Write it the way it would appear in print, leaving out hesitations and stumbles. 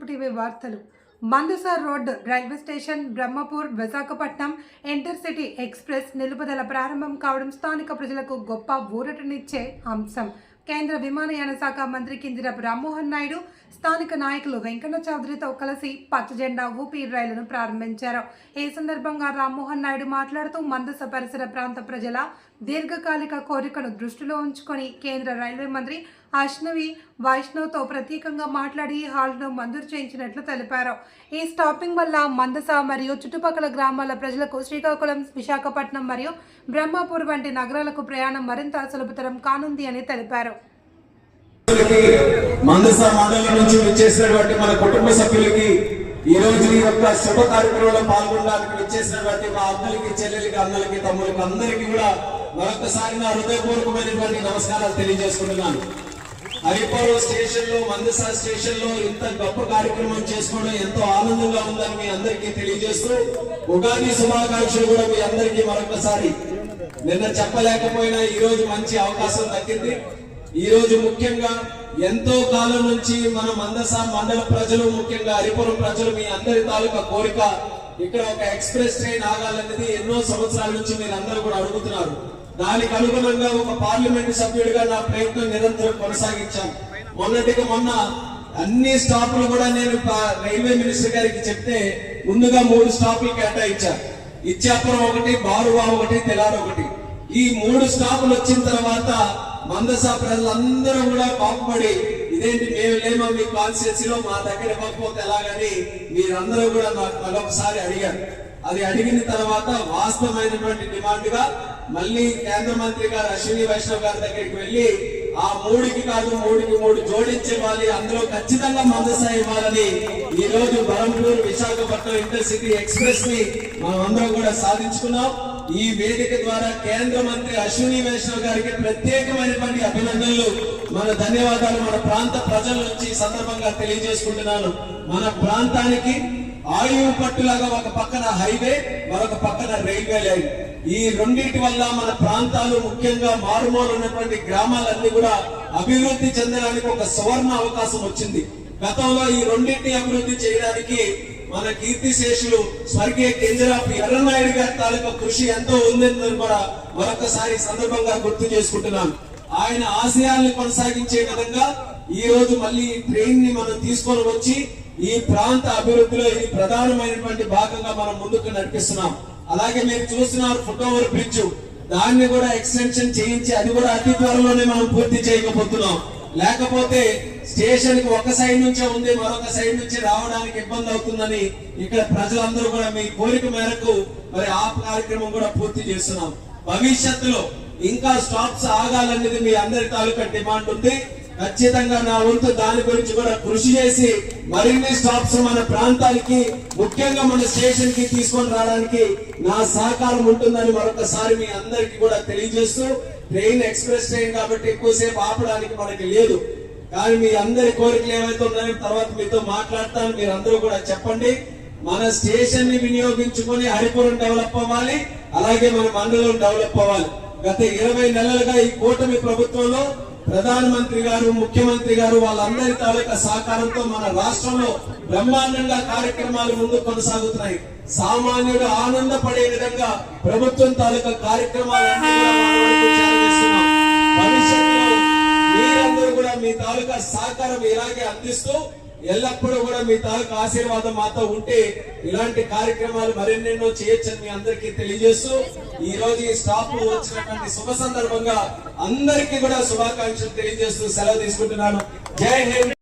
TV వార్తలు. Mandasa road railway station Brahmapur Visakhapatnam intercity express నిలుపుదల ప్రారంభం కావడం స్థానిక ప్రజలకు గొప్ప ఊరటనిచ్చే అంశం. కేంద్ర విమానయాన శాఖ మంత్రి కింజరాపు రామ్మోహన్ నాయుడు స్థానిక నాయకులు వెంకన్న చౌదరితో కలిసి పచ్చ జెండా ఊపి రైలును ప్రారంభించారు. ఈ సందర్భంగా రామ్మోహన్ నాయుడు మాట్లాడుతూ మందస పరిసర ప్రాంత ప్రజల దీర్ఘకాలిక కోరికను దృష్టిలో ఉంచుకొని కేంద్ర రైల్వే మంత్రి అశ్విని వైష్ణవ్తో ప్రత్యేకంగా మాట్లాడి హాల్ను మంజూరు చేయించినట్లు తెలిపారు. ఈ స్టాపింగ్ వల్ల మందస మరియు చుట్టుపక్కల గ్రామాల ప్రజలకు శ్రీకాకుళం, విశాఖపట్నం మరియు బ్రహ్మపూర్ వంటి నగరాలకు ప్రయాణం మరింత సులభతరం కానుంది అని తెలిపారు. మందస మండలం నుంచి వచ్చేసినటువంటి మన కుటుంబ సభ్యులకి ఈ రోజు ఈ యొక్క శుభ కార్యక్రమంలో పాల్గొనడానికి వచ్చేసినటువంటి మా అక్కలకి, చెల్లెలకి, అన్నలకి, తమ్ములకి అందరికీ కూడా మరొకసారి నా హృదయపూర్వకమైనటువంటి నమస్కారాలు తెలియజేసుకుంటున్నాను. హరిపురం స్టేషన్ లో, మందస స్టేషన్ లో ఇంత గొప్ప కార్యక్రమం చేసుకోవడం ఎంతో ఆనందంగా ఉందని మీ అందరికీ తెలియజేస్తూ ఉగాది శుభాకాంక్షలు కూడా మీ అందరికీ మరొకసారి. నిన్న చెప్పలేకపోయినా ఈ రోజు మంచి అవకాశం దక్కింది. ఈ రోజు ముఖ్యంగా ఎంతో కాలం నుంచి మన మందస మండల ప్రజలు, ముఖ్యంగా హరిపురం ప్రజలు మీ అందరి తాలూకా కోరిక ఇక్కడ ఒక ఎక్స్ప్రెస్ ట్రైన్ ఆగాలనేది ఎన్నో సంవత్సరాల నుంచి మీరు అందరూ కూడా అడుగుతున్నారు. దానికి అనుగుణంగా ఒక పార్లమెంట్ సభ్యుడిగా నా ప్రయత్నం నిరంతరం కొనసాగించాను. మొన్నటికి మొన్న అన్ని స్టాపులు కూడా నేను రైల్వే మినిస్టర్ గారికి చెప్తే ముందుగా 3 స్టాపులు కేటాయించాను. ఇచ్చాపురం ఒకటి, బారువా ఒకటి, తెలారు ఒకటి. ఈ 3 స్టాపులు వచ్చిన తర్వాత మందస ప్రజలందరూ కూడా బాగుపడి ఇదేంటి మేము లేమో మీ కాన్స్టిట్యూన్సీలో మా దగ్గర ఇవ్వకపోతే ఎలాగని మీరందరూ కూడా నాకు మరొకసారి అడిగారు. అది అడిగిన తర్వాత వాస్తవమైనటువంటి డిమాండ్ గా మళ్ళీ కేంద్ర మంత్రి గారు అశ్విని వైష్ణవ్ గారి దగ్గరికి వెళ్లి ఆ 3కి కాదు 3కి 3 జోడించేవాలి, అందులో ఖచ్చితంగా మందస ఇవ్వాలని ఈ రోజు బ్రహ్మపూర్ విశాఖపట్నం ఇంటర్సిటీ ఎక్స్ప్రెస్ ని మనం అందరం కూడా సాధించుకున్నాం. ఈ వేదిక ద్వారా కేంద్ర మంత్రి అశ్విని వైష్ణవ్ గారికి ప్రత్యేకమైనటువంటి అభినందనలు, మన ధన్యవాదాలు మన ప్రాంత ప్రజల నుంచి సందర్భంగా తెలియజేసుకుంటున్నాను. మన ప్రాంతానికి ఆయువు పట్టులాగా ఒక పక్కన హైవే, మరొక పక్కన రైల్వే లైన్. ఈ రెండింటి వల్ల మన ప్రాంతాలు, ముఖ్యంగా మారుమూల ఉన్నటువంటి గ్రామాలన్నీ కూడా అభివృద్ధి చెందడానికి ఒక సువర్ణ అవకాశం వచ్చింది. గతంలో ఈ రెండింటిని అభివృద్ధి చేయడానికి మన కీర్తిశేషులు స్వర్గీయ కింజరాపు ఎర్రనాయుడు గారి తాలూకా కృషి ఎంతో ఉందని కూడా మరొకసారి సందర్భంగా గుర్తు చేసుకుంటున్నాను. ఆయన ఆశయాల్ని కొనసాగించే విధంగా ఈ రోజు మళ్ళీ ట్రైన్ ని మనం తీసుకొని వచ్చి ఈ ప్రాంత అభివృద్ధిలో ఇది ప్రధానమైనటువంటి భాగంగా మనం ముందుకు నడిపిస్తున్నాం. అలాగే మీరు చూస్తున్నారు ఫుట్ ఓవర్ బ్రిడ్జ్, దాన్ని కూడా ఎక్స్టెన్షన్ చేయించి అది కూడా అతి త్వరలోనే మనం పూర్తి చేయకపోతున్నాం. లేకపోతే స్టేషన్ కి ఒక సైడ్ నుంచే ఉంది, మరొక సైడ్ నుంచి రావడానికి ఇబ్బంది అవుతుందని ఇక్కడ ప్రజలందరూ కూడా మీ కోరిక మేరకు మరి ఆ కార్యక్రమం కూడా పూర్తి చేస్తున్నాం. భవిష్యత్తులో ఇంకా స్టాప్స్ ఆగాలనేది మీ అందరి తాలూకా డిమాండ్ ఉంది. ఖచ్చితంగా నా వంతు దాని గురించి కూడా కృషి చేసి మరిన్ని స్టాప్స్ మన ప్రాంతానికి, ముఖ్యంగా మన స్టేషన్ కి తీసుకొని రావడానికి నా సహకారం ఉంటుందని మరొకసారి మీ అందరికి కూడా తెలియజేస్తూ, ట్రైన్ ఎక్స్ప్రెస్ ట్రైన్ కాబట్టి ఎక్కువసేపు ఆపడానికి మనకి లేదు. కానీ మీ అందరి కోరికలు ఏవైతే ఉన్నాయో తర్వాత మీతో మాట్లాడతాను. మీరు అందరూ కూడా చెప్పండి. మన స్టేషన్ ని వినియోగించుకొని హరిపురం డెవలప్ అవ్వాలి, అలాగే మన మండలం డెవలప్ అవ్వాలి. గత 20 నెలలుగా ఈ కూటమి ప్రభుత్వంలో ప్రధానమంత్రి గారు, ముఖ్యమంత్రి గారు వాళ్ళందరి తాలూకా సహకారంతో మన రాష్ట్రంలో బ్రహ్మాండంగా కార్యక్రమాలు ముందు కొనసాగుతున్నాయి. సామాన్యుడు ఆనందపడే విధంగా ప్రభుత్వం తాలూకా కార్యక్రమాలు భవిష్యత్తులో మీరందరూ కూడా మీ తాలూకా సహకారం ఇలాగే అందిస్తూ ఎల్లప్పుడూ కూడా మీ తాలూకా ఆశీర్వాదం మాతో ఉంటే ఇలాంటి కార్యక్రమాలు మరెన్నెన్నో చేయొచ్చని మీ అందరికీ తెలియజేస్తూ ఈ రోజు ఈ స్టాప్ వచ్చినటువంటి శుభ సందర్భంగా అందరికీ కూడా శుభాకాంక్షలు తెలియజేస్తూ సెలవు తీసుకుంటున్నాను. జై హింద్.